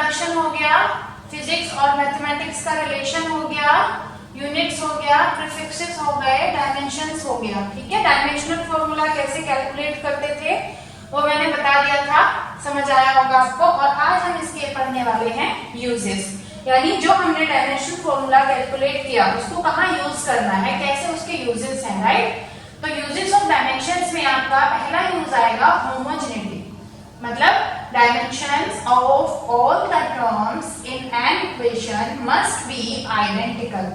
Introduction हो गया, physics और मैथमेटिक्स का रिलेशन हो गया, यूनिट्स हो गया, प्रीफिक्सेस हो गए, डायमेंशंस हो गया। ठीक है, डायमेंशनल फॉर्मूला कैसे कैलकुलेट करते थे वो मैंने बता दिया था, समझ आया होगा आपको। और आज हम इसके पढ़ने वाले हैं यूजेस, यानी जो हमने डायमेंशनल फॉर्मूला कैलकुलेट किया उसको कहाँ यूज करना है, कैसे उसके यूजेस हैं, राइट। तो यूजेस ऑफ डायमेंशंस में आपका पहला यूज आएगा होमोजेनिटी, मतलब dimensions of all the terms in an equation must be identical,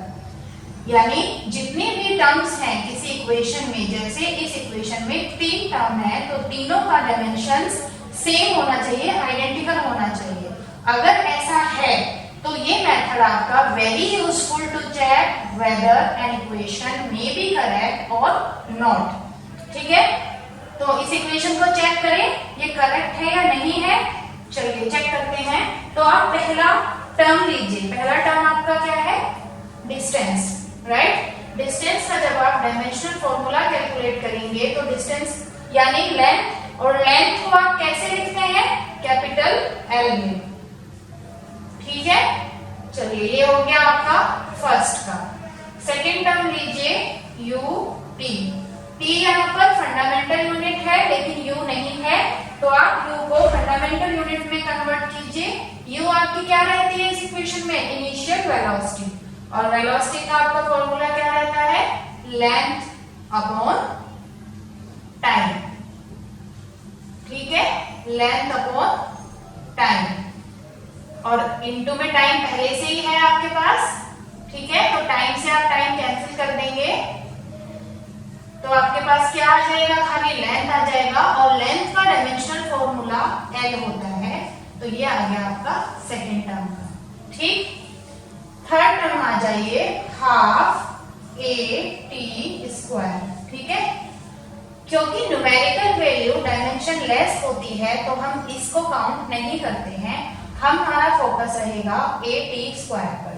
यानी जितनी भी टर्म्स हैं किसी इक्वेशन में, जैसे इस इक्वेशन में 3 टर्म है तो तीनों का डायमेंशंस सेम होना चाहिए, आइडेंटिकल होना चाहिए। अगर ऐसा है तो ये मेथड आपका very useful to check whether an equation may be correct और नॉट। ठीक है, तो इस इक्वेशन को चेक करें ये करेक्ट है या नहीं है। चलिए चेक करते हैं। तो आप पहला टर्म लीजिए, पहला टर्म आपका क्या है, डिस्टेंस, राइट। डिस्टेंस का जब आप डायमेंशनल फॉर्मूला कैलकुलेट करेंगे तो डिस्टेंस यानी लेंथ, और लेंथ को आप कैसे लिखते हैं, कैपिटल एल में। ठीक है, चलिए ये हो गया आपका फर्स्ट का। सेकेंड टर्म लीजिए यू टी, टी यहाँ पर फंडामेंटल यूनिट है लेकिन यू नहीं है, तो आप यू को फंडामेंटल यूनिट में कन्वर्ट कीजिए। यू आपकी क्या रहती है इस इक्वेशन में, इनिशियल वेलोसिटी, और वेलोसिटी का आपका फॉर्मूला क्या रहता है, लेंथ अपॉन टाइम। ठीक है, लेंथ अपॉन टाइम, और इनटू में टाइम पहले से ही है आपके पास। ठीक है, तो टाइम से आप टाइम कैंसिल कर देंगे तो आपके पास क्या आ जाएगा, खाली लेंथ आ जाएगा, और लेंथ का डायमेंशनल फॉर्मूला एल होता है, तो ये आ गया आपका सेकेंड टर्म का। ठीक, थर्ड टर्म आ जाइए हाफ ए टी स्क्वायर। ठीक है, क्योंकि न्यूमेरिकल वैल्यू डायमेंशन लेस होती है तो हम इसको काउंट नहीं करते हैं, हमारा फोकस रहेगा ए टी स्क्वायर पर।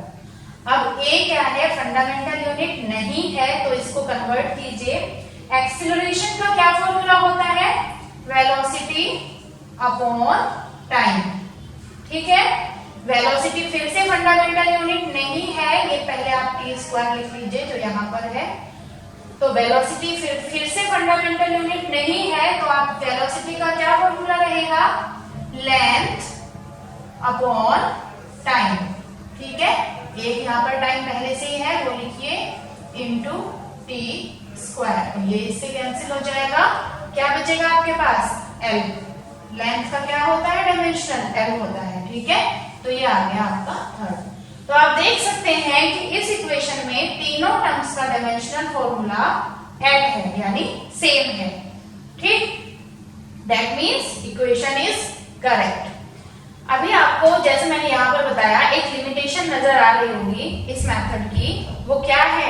अब ए क्या है, फंडामेंटल यूनिट नहीं है तो इसको कन्वर्ट कीजिए। एक्सीलरेशन का क्या फॉर्मूला होता है, वेलोसिटी अपॉन टाइम। ठीक है, वेलोसिटी फिर से फंडामेंटल यूनिट नहीं है, ये पहले आप टी स्क्वायर लिख लीजिए जो यहाँ पर है। तो वेलोसिटी फिर से फंडामेंटल यूनिट नहीं है तो आप वेलोसिटी का क्या फॉर्मूला रहेगा, लेंथ अपॉन टाइम। ठीक है, एक यहाँ पर टाइम पहले से ही है वो लिखिए इंटू टी स्क्वायर, ये इससे कैंसिल हो जाएगा, क्या बचेगा आपके पास, एल। लेंथ का क्या होता है, डायमेंशनल एल होता है। ठीक है, तो ये आ गया आपका थर्ड। तो आप देख सकते हैं कि इस इक्वेशन में तीनों टर्म्स का डायमेंशनल फॉर्मूला एल है, यानी सेम है। ठीक, that means equation is correct. अभी आपको जैसे मैंने यहाँ पर बताया एक लिमिटेशन नजर आ रही होगी इस मेथड की, वो क्या है,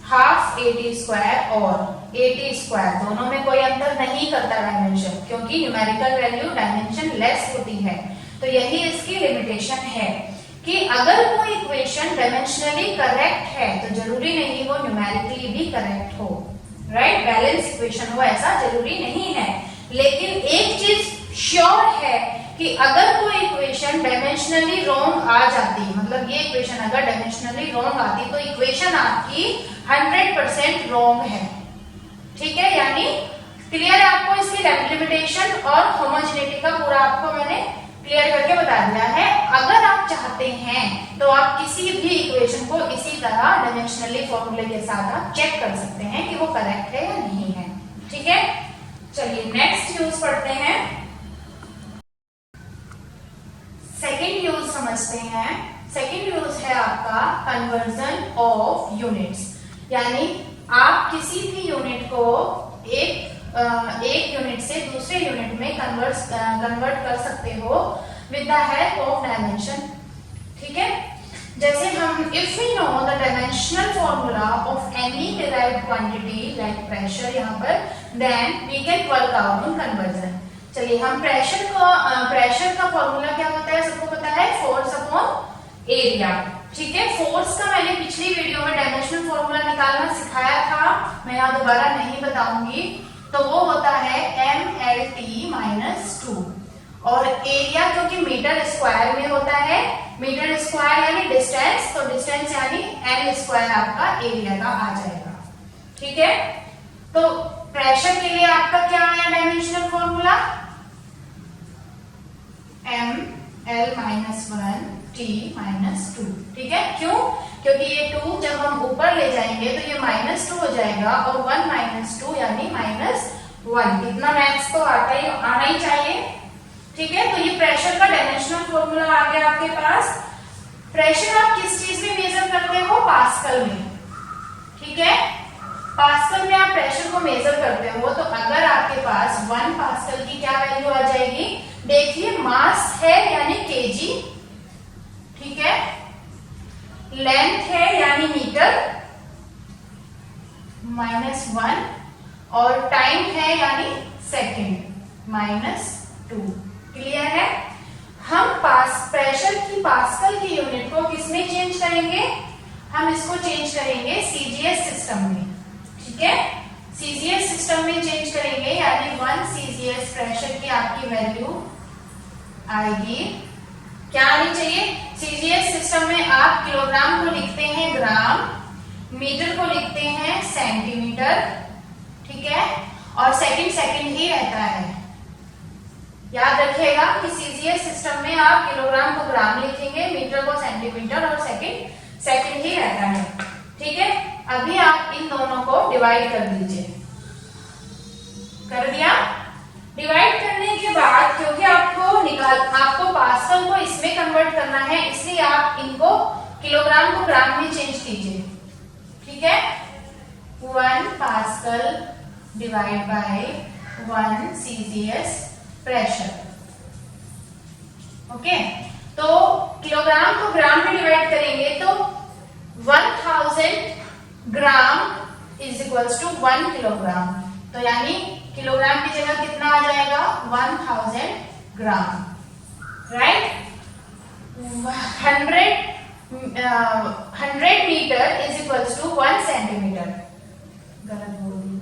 हाफ ए टी स्क्वायर और ए टी स्क्वायर दोनों में कोई अंतर नहीं करता डायमेंशन, क्योंकि न्यूमेरिकल वैल्यू डायमेंशन लेस होती है। तो यही इसकी लिमिटेशन है कि अगर कोई इक्वेशन डायमेंशनली करेक्ट है तो जरूरी नहीं वो न्यूमेरिकली भी करेक्ट हो, राइट। बैलेंस इक्वेशन हो ऐसा जरूरी नहीं है, लेकिन एक चीज श्योर है कि अगर कोई इक्वेशन डायमेंशनली रॉन्ग आ जाती, मतलब ये इक्वेशन अगर डायमेंशनली रॉन्ग आती तो इक्वेशन आपकी 100% रॉन्ग है। ठीक है, यानी क्लियर आपको इसकी लिमिटेशन और होमोजेनिटी का पूरा आपको मैंने क्लियर करके बता दिया है। अगर आप चाहते हैं तो आप किसी भी इक्वेशन को इसी तरह डायमेंशनली फॉर्मूले के साथ आप चेक कर सकते हैं कि वो करेक्ट है या नहीं है। ठीक है, चलिए नेक्स्ट यूज पढ़ते हैं, सेकेंड यूज समझते हैं। सेकेंड यूज है आपका कन्वर्जन ऑफ यूनिट्स, यानी आप किसी भी यूनिट को एक यूनिट से दूसरे यूनिट में कन्वर्ट कर सकते हो with the help of dimension. ठीक है, जैसे हम if we know the dimensional formula of any derived quantity like pressure यहाँ पर, then we can work out on conversion. चलिए हम प्रेशर का फॉर्मूला क्या होता है, सबको पता है, फोर्स अपॉन एरिया। ठीक है, फोर्स का मैंने पिछली वीडियो में डायमेंशनल फॉर्मूला निकालना सिखाया था, मैं यहाँ दोबारा नहीं बताऊंगी। तो वो होता है mlt-2, और एरिया क्योंकि मीटर स्क्वायर में होता है, मीटर स्क्वायर यानी डिस्टेंस, तो डिस्टेंस यानी एल स्क्वायर आपका एरिया का आ जाएगा। ठीक है, तो प्रेशर के लिए आपका क्या आया dimensional formula, M L minus 1 T minus 2। ठीक है, क्यों, क्योंकि ये 2 जब हम ऊपर ले जाएंगे तो ये -2 हो जाएगा और 1 माइनस 2 यानी -1। इतना मैथ्स तो आना ही चाहिए। ठीक है, तो ये प्रेशर का डायमेंशनल फॉर्मूला आ गया आपके पास। प्रेशर आप किस चीज में मेजर करते हो, पास्कल में। ठीक है, पास्कल में आप प्रेशर को मेजर करते हो, तो अगर आपके पास 1 पास्कल की क्या वैल्यू आ जाएगी, देखिए मास है यानी केजी, ठीक है, लेंथ है यानी मीटर -1 और टाइम है यानी सेकंड -2। क्लियर है, हम प्रेशर की पास्कल की यूनिट को किसमें चेंज करेंगे, हम इसको चेंज करेंगे सीजीएस सिस्टम में। ठीक है, सीजीएस सिस्टम में चेंज करेंगे यानी 1 सीजीएस प्रेशर की आपकी वैल्यू आएगी, क्या आनी चाहिए, सीजीएस सिस्टम में आप किलोग्राम को लिखते हैं ग्राम, मीटर को लिखते हैं सेंटीमीटर। ठीक है, और सेकंड ही रहता है। याद रखिएगा कि सीजीएस सिस्टम में आप किलोग्राम को ग्राम लिखेंगे, मीटर को सेंटीमीटर और सेकंड ही रहता है। ठीक है, अभी आप इन दोनों को डिवाइड कर दीजिए। कर दिया, डिवाइड करने के बाद क्योंकि आपको पास्कल को इसमें कन्वर्ट करना है, इसलिए आप इनको किलोग्राम को ग्राम में चेंज कीजिए। ठीक है, 1 pascal divide by 1 CGS pressure. Okay, तो किलोग्राम को ग्राम में डिवाइड करेंगे तो 1000 gram is equals to 1 kilogram, तो यानी किलोग्राम की जगह कितना आ जाएगा, 1000 gram, right. 100 metre is equals to 1 centimetre, गलत बोल दी,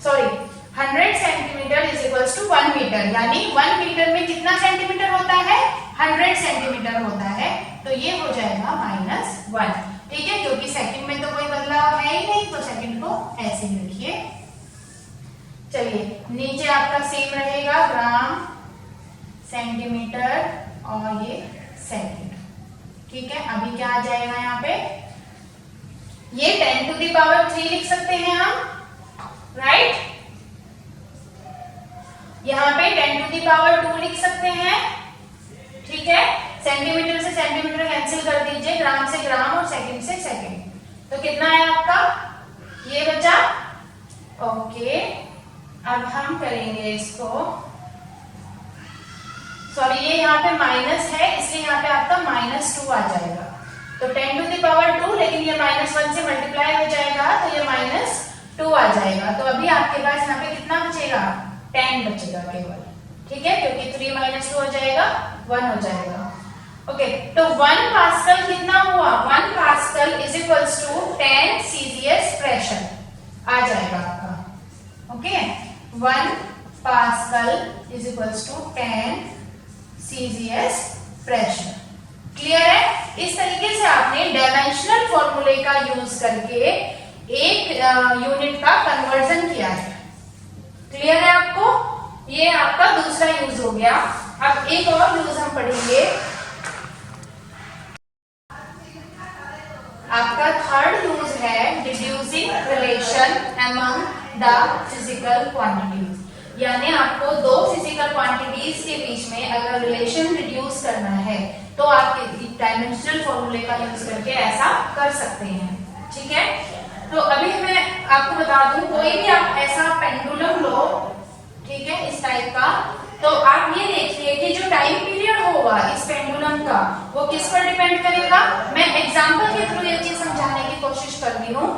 sorry, 100 centimetre is equals to 1 metre, यानी 1 मीटर में कितना सेंटीमीटर होता है, 100 सेंटीमीटर होता है, तो ये हो जाएगा -1। ठीक है, क्योंकि सेकंड में तो कोई बदलाव है ही नहीं, तो सेकंड को ऐसे ही रखिए। चलिए, नीचे आपका सेम रहेगा ग्राम, सेंटीमीटर और ये सेकंड। ठीक है, अभी क्या आ जाएगा यहाँ पे, ये 10⁻³ लिख सकते हैं हम, राइट। यहाँ पे 10⁻² लिख सकते हैं। ठीक है, सेंटीमीटर से सेंटीमीटर कैंसिल कर दीजिए, ग्राम से ग्राम और सेकंड से सेकंड, तो कितना है आपका, ये बचा। ओके, अब हम करेंगे इसको, सॉरी ये यहाँ पे माइनस है इसलिए यहाँ पे आपका -2 आ जाएगा, तो 10⁻², लेकिन ये -1 से मल्टीप्लाई हो जाएगा तो ये -2 आ जाएगा, तो अभी आपके पास यहाँ पे कितना बचेगा, 10 बचेगा केवल। ठीक है, क्योंकि 3 - 2 हो जाएगा 1 हो जाएगा। ओके, तो 1 पास्कल कितना हुआ, 1 pascal is equals to 10 CGS pressure आ जाएगा आपका। Okay, 1 pascal is equals to 10 CGS pressure. Clear है, इस तरीके से आपने डायमेंशनल फॉर्मूले का यूज करके एक यूनिट का कन्वर्जन किया है। क्लियर है आपको, ये आपका दूसरा यूज हो गया। अब एक और यूज हम पढ़ेंगे, आपका थर्ड यूज है deducing relation among the physical quantities, यानी आपको दो फिजिकल क्वांटिटीज के बीच में अगर रिलेशन रिड्यूस करना है तो आप डायमेंशनल फॉर्मूले का यूज करके ऐसा कर सकते हैं। ठीक है, तो अभी मैं आपको बता दूं, कोई भी आप ऐसा पेंडुलम लो, ठीक है, इस टाइप का, तो आप ये देखिए कि जो टाइम पीरियड होगा इस पेंडुलम का वो किस पर डिपेंड करेगा। मैं एग्जांपल के थ्रू ये चीज समझाने की कोशिश कर रही हूँ।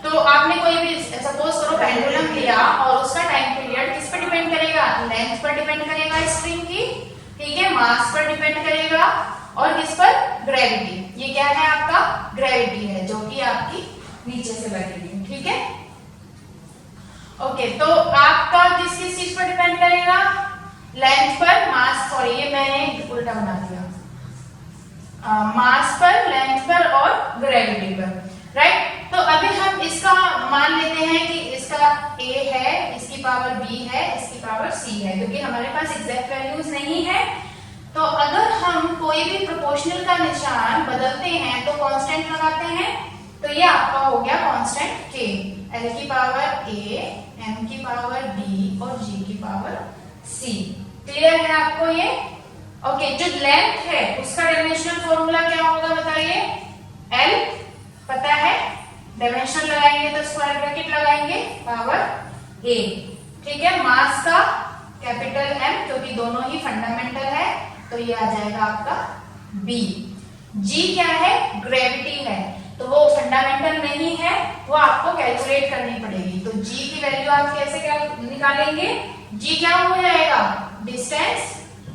तो आपने कोई भी सपोज करो पेंडुलम लिया और उसका टाइम पीरियड किस पर डिपेंड करेगा, लेंथ पर डिपेंड करेगा स्प्रिंग की, ठीक है, मास पर डिपेंड करेगा और किस पर, ग्रेविटी। ये क्या है आपका, ग्रेविटी है जो कि आपकी नीचे से लगेगी। ठीक है, ओके, तो आपका किस किस चीज पर डिपेंड करेगा, लेंथ पर मास, सॉरी ये मैंने उल्टा बना दिया, मास पर, लेंथ पर और ग्रेविटी पर, राइट। तो अभी हम इसका मान लेते हैं कि इसका a है, इसकी पावर b है, इसकी पावर c है, क्योंकि हमारे पास एग्जैक्ट वैल्यूज नहीं है। तो अगर हम कोई भी प्रोपोर्शनल का निशान बदलते हैं तो कांस्टेंट लगाते हैं, तो ये आपका हो गया कांस्टेंट k, l की पावर a, m की पावर b और g की पावर c। क्लियर है आपको ये? ओके, जो लेंथ है उसका डायमेंशनल फॉर्मूला क्या होगा बताइए? L पता है, डायमेंशन लगाएंगे तो स्क्वायर ब्रैकेट लगाएंगे, पावर A, ठीक है। मास का कैपिटल M, क्योंकि दोनों ही फंडामेंटल है, तो ये आ जाएगा आपका B। G क्या है? ग्रेविटी है, तो वो फंडामेंटल नहीं है, वो आपको कैलकुलेट करनी पड़ेगी। तो G की वैल्यू आप कैसे क्या निकालेंगे? G क्या हो जाएगा? डिस्टेंस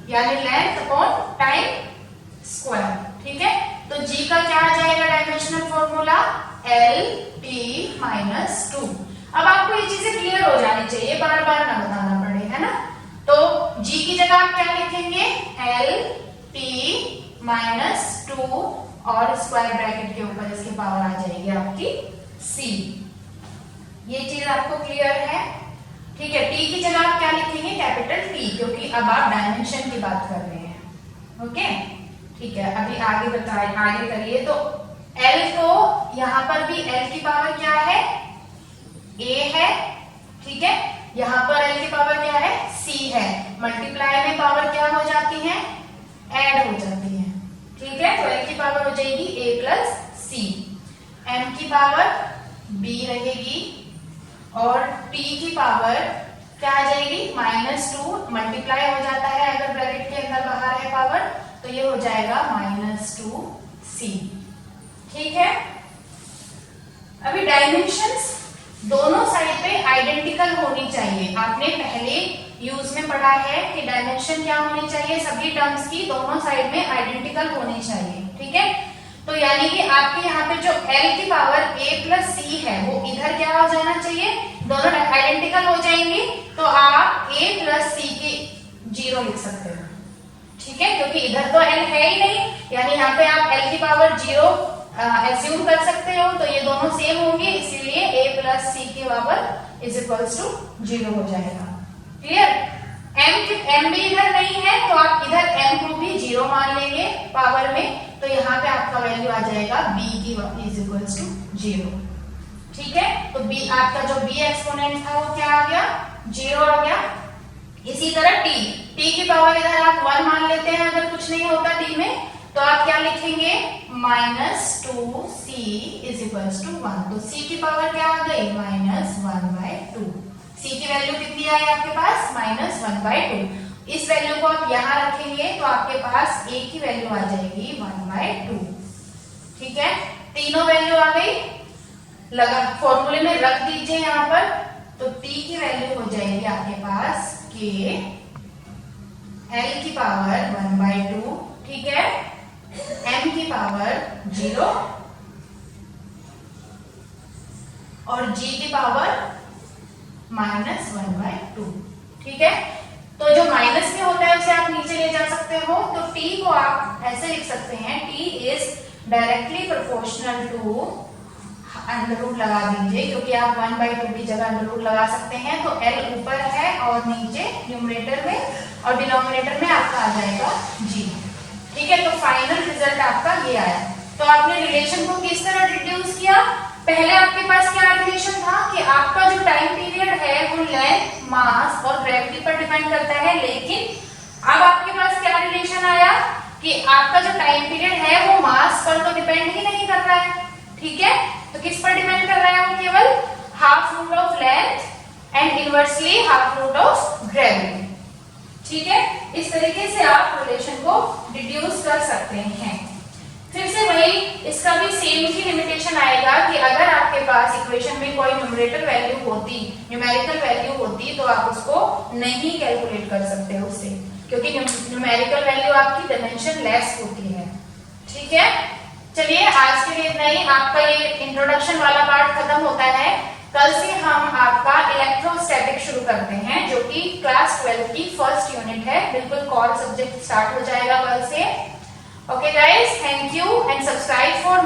यानी लेंथ अपॉन टाइम स्क्वायर, ठीक है। तो G का क्या आ जाएगा dimensional formula? L T minus 2। अब आपको ये चीजें क्लियर हो जानी चाहिए, बार बार ना बताना पड़े, है ना। तो G की जगह आप क्या लिखेंगे? L T माइनस 2 और स्क्वायर ब्रैकेट के ऊपर इसकी पावर आ जाएगी आपकी C। ये चीज आपको क्लियर है? ठीक है। T की जगह आप क्या लिखेंगे? कैपिटल T, क्योंकि अब आप डायमेंशन की बात कर रहे हैं। ओके, ठीक है। अभी आगे बताइए, आगे करिए। तो L को यहां पर भी L की पावर क्या है? A है, ठीक है। यहां पर L की पावर क्या है? C है। मल्टीप्लाई में पावर क्या हो जाती है? ऐड हो जाती है, ठीक है। तो L की पावर हो जाएगी A प्लस C, M की पावर B रहेगी और T की पावर क्या आ जाएगी? माइनस 2, मल्टीप्लाई हो जाता है अगर ब्रैकेट के अंदर बाहर है पावर, तो ये हो जाएगा माइनस 2C, ठीक है। अभी डायमेंशंस दोनों साइड पे आइडेंटिकल होनी चाहिए। आपने पहले यूज में पढ़ा है कि डायमेंशन क्या होनी चाहिए? सभी टर्म्स की दोनों साइड में आइडेंटिकल होनी चाहिए, ठीक है। तो यानी कि आपके यहाँ पे जो L की पावर A प्लस C है वो इधर क्या हो जाना चाहिए? दोनों आइडेंटिकल हो जाएंगी, तो आप A प्लस C की 0 लिख सकते हो, ठीक है, क्योंकि इधर तो L है ही नहीं, यानी यहाँ पे आप L की पावर 0 एज्यूम कर सकते हो, तो ये दोनों सेम होंगे, इसीलिए A प्लस C की पावर इज इक्वल्स टू 0 हो जाएगा। क्लियर? M भी इधर नहीं है, तो आप इधर M को भी 0 मान लेंगे पावर में, तो यहाँ पे आपका वैल्यू आ जाएगा B की इज इक्वल्स टू 0, ठीक है। तो B आपका जो B एक्सपोनेंट था वो क्या आ गया? 0 आ गया। इसी तरह T की पावर इधर आप 1 मान लेते हैं, अगर कुछ नहीं होता T में, तो आप क्या लिखेंगे? Minus 2C is equals to 1। तो C की पावर क्या आ गई? माइनस 1/2। C की वैल्यू कितनी आई आपके पास? माइनस 1/2। इस वैल्यू को आप यहाँ रखेंगे तो आपके पास A की वैल्यू आ जाएगी 1/2, ठीक है। तीनों वैल्यू आ गई, लगा फॉर्मूले में रख दीजिए यहाँ पर। तो T की वैल्यू हो जाएगी आपके पास K, L की पावर 1/2, ठीक है, M की पावर 0 और G की पावर माइनस 1/2, ठीक है। तो जो माइनस में होता है उसे आप नीचे ले जा सकते हो, तो T को आप ऐसे लिख सकते हैं, T is directly proportional to under root लगा दीजिए, क्योंकि आप 1/2 की जगह अंडर रूट लगा सकते हैं। तो L ऊपर है और नीचे न्यूमरेटर में, और डिनोमिनेटर में आपका आ जाएगा G, ठीक है। तो फाइनल रिजल्ट आपका ये आया। तो आपने रिलेशन को किस तरह डिड्यूस किया? पहले आपके पास क्या रिलेशन था कि आपका जो टाइम पीरियड है वो लेंथ, मास और ग्रेविटी पर डिपेंड करता है, लेकिन अब आपके पास क्या रिलेशन आया कि आपका जो टाइम पीरियड है वो मास पर तो डिपेंड ही नहीं कर रहा है, ठीक है। तो किस पर डिपेंड कर रहा है? वो केवल half root of length and inversely half root of gravity, ठीक है। इस तरीके से आप रिलेशन को डिड्यूस कर सकते हैं। फिर से वही, इसका भी सेम ही लिमिटेशन आएगा कि अगर आपके पास इक्वेशन में कोई न्यूमरेटर वैल्यू होती, न्यूमेरिकल वैल्यू होती, तो आप उसको नहीं कैलकुलेट कर सकते उससे, क्योंकि न्यूमेरिकल वैल्यू आपकी डायमेंशन लेस होती है, ठीक है। चलिए आज के लिए इतना ही। आपका ये इंट्रोडक्शन वाला पार्ट खत्म होता है। कल से हम आपका इलेक्ट्रोस्टैटिक शुरू करते हैं, जो कि क्लास 12 की फर्स्ट यूनिट है। बिल्कुल कोर सब्जेक्ट स्टार्ट हो जाएगा कल से। Okay guys, thank you and subscribe for